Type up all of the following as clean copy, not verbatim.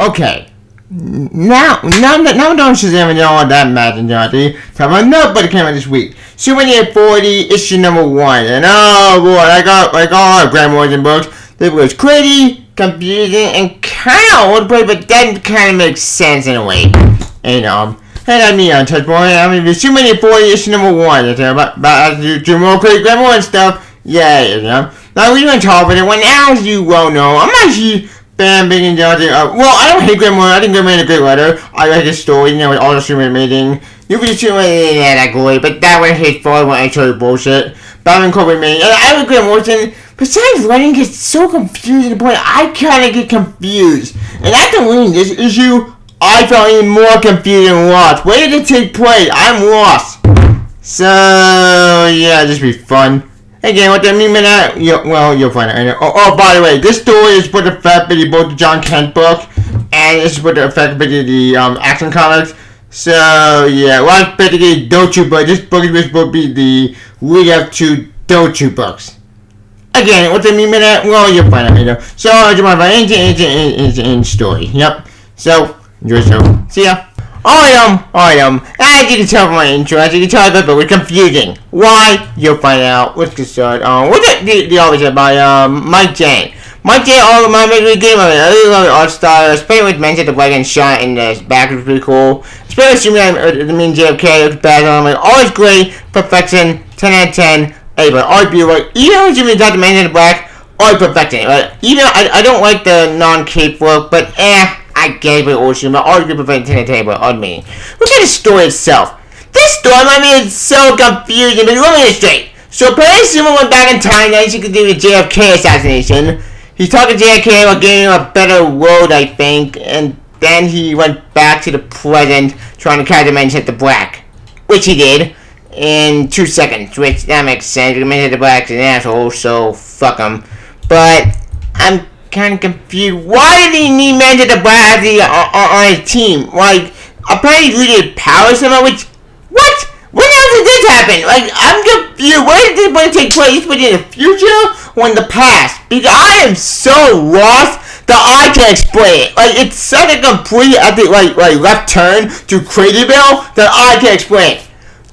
Okay. Now don't Shazam and all that magic, Johnny. Talk about nobody came out this week. Superman 40, issue number 1. And oh boy, I got like all our Grant Morrison books. It was crazy, confusing, and kind of old, but that kind of makes sense in a way. And hey, me on Touch Boy. I mean, the Superman 40, issue number 1. It's about do more crazy Grant Morrison stuff. Yeah, Now we went to talk about it when, as you well know, I'm actually big and Johnson. Well, I don't hate Grant Morrison. I think Grant Morrison is a great writer. I like his story, with all the Superman meeting. You can Superman ain't that great, but that was his fault when I showed bullshit. Batman Corbin made. And I like Grant Morrison. Besides, writing gets so confused to the point I kind of get confused. And after reading this issue, I felt even more confused and lost. Where did it take place? I'm lost. So yeah, this will be fun. Again, what that mean by that? You'll find it. Oh, by the way, this story is supposed to affect both the John Kent book and it's supposed to affect the Action Comics. So yeah, well, basically Don't You book. This book is supposed to be the lead up to Don't You books. Again, what that mean by that? Well, you'll find out. So it's about in story. Yep. So enjoy the show. See ya. Alright, as you can tell from my intro, as you can tell, the book was confusing. Why? You'll find out. Let's get started. What's the always by Mike Jane. Mike Jane, all of my major game of it. I really love the art style. Especially with mentioned the black and shot in the back was pretty cool. Especially the mean JFK, it was bad on me. Always great, perfection, 10 out of 10. Hey, but art beautiful. Even when Dr. Mention the black, art perfection. Even I don't like the non-cape look, but I gave it ocean, but all you prevent the table on me. Look at the story itself. This story, is so confusing, but let me get straight. So apparently Superman went back in time that he could do the JFK assassination. He's talking to JFK about giving him a better world, I think, and then he went back to the present trying to catch the man hit the black. Which he did in 2 seconds, which that makes sense. The man hit the black is an asshole, so fuck him. But I'm kind of confused. Why did he need Man to the Black on his team? Like, apparently he really powers somehow, which, what? When else did this happen? Like, I'm confused. Where did this one take place? Was it in the future or in the past? Because I am so lost that I can't explain it. Like, it's such a complete, like left turn to Crazyville that I can't explain.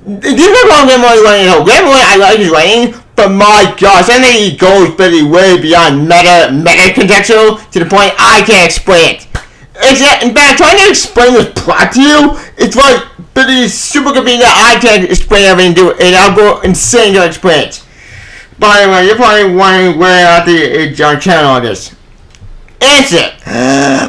This is wrong Grant Morrison writing. Grant Morrison, I like his writing. But my gosh, I think he goes really way beyond meta contextual to the point I can't explain it. In fact, trying to explain this plot to you, it's like really super confusing that I can't explain everything and I'll go insane to explain it. By the way, you're probably wondering where out the channel on this. Answer!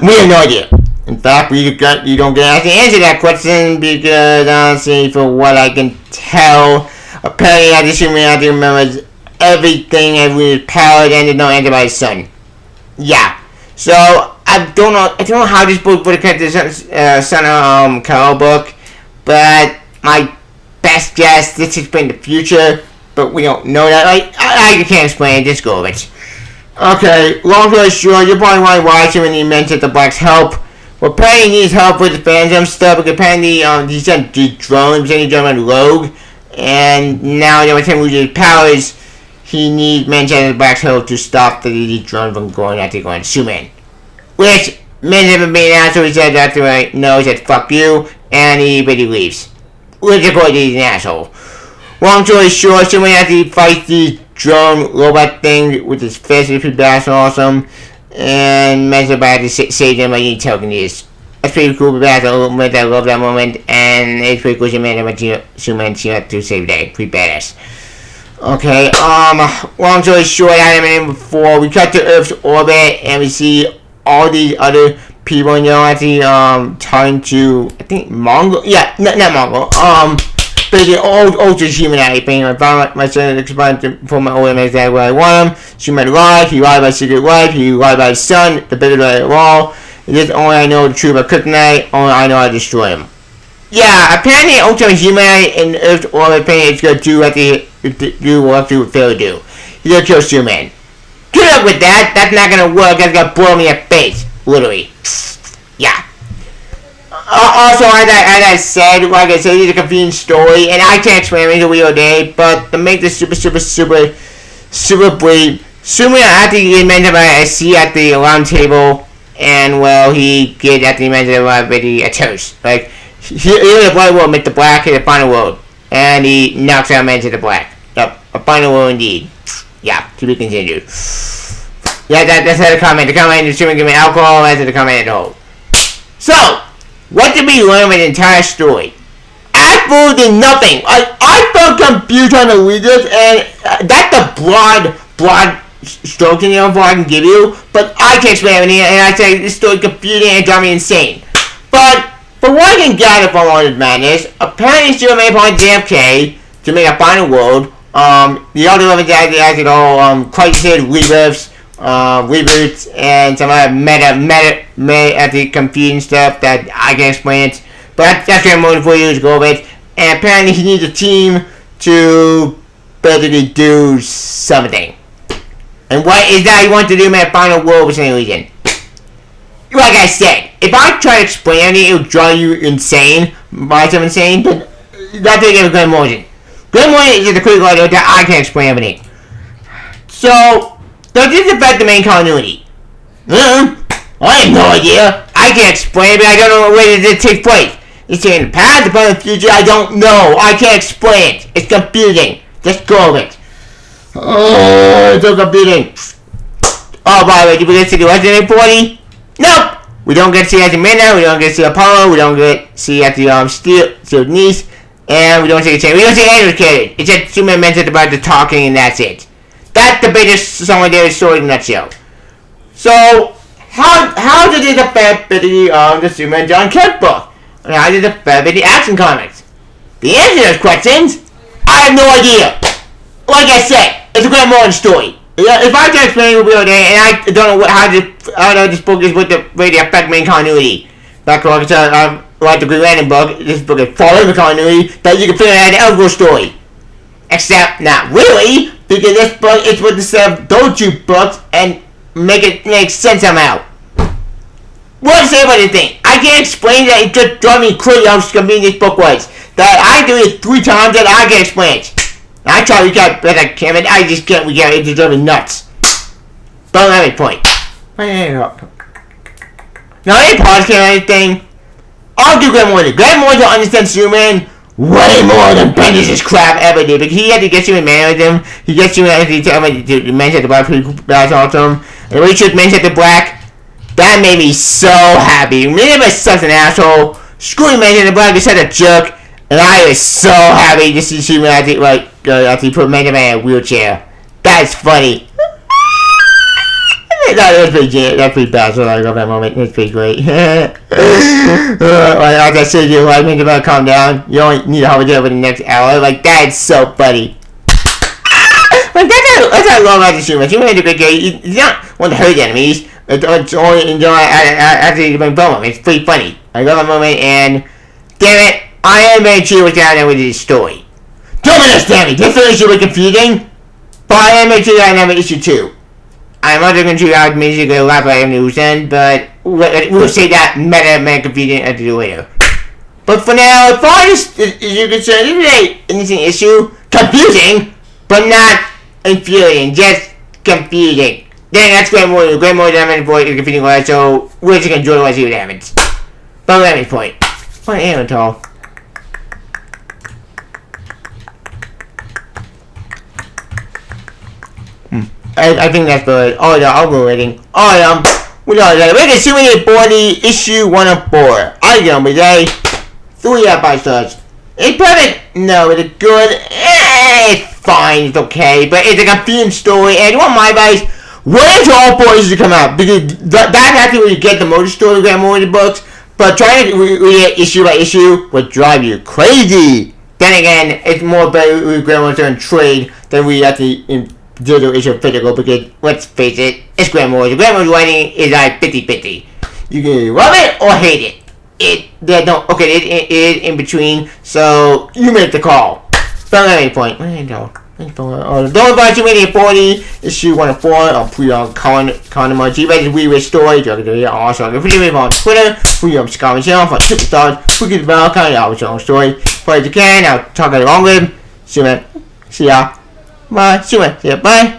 We have no idea. In fact, you don't get asked to answer that question because honestly, for what I can tell, apparently, I just remembers everything and with powered and no answer by his son. Yeah. So I don't know how this book would have kept the son of Carol book, but my best guess this explains the future, but we don't know that. Like I can't explain it. Just go with it. Okay. Long story short, you're probably wondering why Superman mentioned the Black's help. Well, apparently he needs help with the Phantom stuff. Because apparently he sent the drones, he on Rogue. And now that with him losing his powers, he needs Manchester Black's help to stop the drone from going after Superman. Which, men haven't been out, so he said after I know, he said, fuck you, and he basically leaves. Which of course he's an asshole. Long story short, Superman has to fight the drone robot thing with his fist, which is pretty awesome. And Manchester Black has to save them by telekinesis. That's pretty cool, but that's a moment. I love that moment, and it's pretty cool. Superman team up to save the day. Pretty badass. Okay, long story short, I mentioned before, we cut to Earth's orbit, and we see all these other people, actually, talking to, I think, Mongol? Yeah, not Mongol, basically, old human thing. I found my son explained for my old man exactly what I want him. Superman lied, he lied about secret life, he lied about his son, the bigger lie of all. This only I know the truth about Kryptonite, only I know how to destroy him. Yeah, apparently Ultimate Human in Earth's orbit thing is gonna do what he fail to do. He's gonna kill Superman. Good luck with that, that's not gonna work, that's gonna blow me in the face. Literally. Yeah. Also, as I said, like I said, it's a confusing story, and I can't explain it in a real day, but to make this super brief, Superman, after he mentioned I see at the round table, and well, he gets at the end of a toast. Like, here the Blood World make the Black hit the final world, and he knocks out Man to the Black. Yep, a final world indeed. Yeah, to be continued. Yeah, that's how the comment. The comment is assuming giving alcohol as the comment at whole. So, what did we learn with the entire story? Absolutely nothing. I felt confused trying to read this, and that's the broad stroke in the info I can give you, but I can't explain everything, and I say this story confusing and drives me insane. But for what I can gather from all this madness, apparently Superman upon JFK to make a final world. The other elements as it all crisis, rebirths, reboots, and some other meta confusing stuff that I can explain it. But that's what I'm waiting for you to go with. And apparently he needs a team to basically do something. And what is that he wants to do in my final world for some reason? Like I said, if I try to explain it, it will drive you insane. Myself insane, but that's what I give a Grant Morrison. Grant Morrison is the critical idea that I can't explain everything. So, does this affect the main continuity? I have no idea. I can't explain it, but I don't know where it takes place. It's in the past, the present, the future, I don't know. I can't explain it. It's confusing. Just go with it. Oh, it's so confusing. Oh, by the way, did we get to see the Resident Evil 40? Nope. We don't get to see at the Midnight, we don't get to see Apollo, we don't get to see at the Steel Niece, and we don't see we don't see any of the characters. It's just Superman mentioned about the talking, and that's it. That's the biggest Someone David story in a nutshell. So, how did it affect the Superman John Kent book? And how did it affect the Action Comics? The answer to those questions, I have no idea. Like I said, it's a Grant Morrison story. If I can explain it, we'll be all day, and I don't know how this book is with the way they affect main continuity. Like I said, like the Green Lantern book, this book is following the continuity that you can fit in an Elseworlds story. Except not really, because this book is with the set of those two books and make sense somehow. What to say about this thing? I can't explain that. It just drives me crazy how convenient this book was. That I do it 3 times and I can't explain it. I try to recap better I can, but I just can't recap it. It's driving me nuts. Don't have any point. Now, any podcast or anything, I'll do Grant Morrison. Grant Morrison understands Superman way more than Bendis' crap ever did. Because he had to get you in man with him. He gets you in to mention the Black people. That's awesome. And when he should mention the Black, that made me so happy. Maybe I'm such an asshole. Screw you, mention the Black. He's such a jerk. And I was so happy to see Superman after he put Man in a wheelchair. That's funny. That's pretty bad, so I love that moment. It's pretty great. Like I said, you like me to calm down. You only need to hold it over the next hour. Like, that's so funny. Like, that's what I love about the Superman. Superman is a good guy. He's not one of the hurt enemies. It's only enjoy after he's been bum. It's pretty funny. I love that moment, and damn it, I am very sure what's down there with this story. Don't understand me. This issue was confusing, but I am very sure I have issue 2. I'm also going to out musically elaborate on the news end, but we'll say that meta confusing at the later. But for now, as far as you're concerned, this is an interesting issue. Confusing, but not infuriating. Just confusing. Then that's Grant Morrison. Grant Morrison damage for is confusing, right? So we're just going to enjoy what I see what happens. But let me point. What am I tall? I think that's good. Oh, yeah, I'll go rating. Oh, yeah. We got that. We're consuming 40, issue 104. I give them today 3 out of 5 stars. It's perfect. No, it's good. It's fine. It's okay. But it's a confusing story. And you want my advice? Wait until all 4 issues come out. Because that's actually where you get the most story Grant Morrison books. But trying to read it issue by issue would drive you crazy. Then again, it's more better with Grant Morrison trade than we actually do issue physical, because let's face it, it's Grant Morrison. Grant Morrison writing is like 50-50. You can either love it or hate it. It is in between, so you make the call. Don't at any point. Don't invite you in 40, issue 104, I'll put on Conor G-Rated We Story, also if you live on Twitter, put your comment channel for superstars, put your bell, kind of always your story. But if you can, I'll talk along with him. See ya. Bye. See ya. Bye.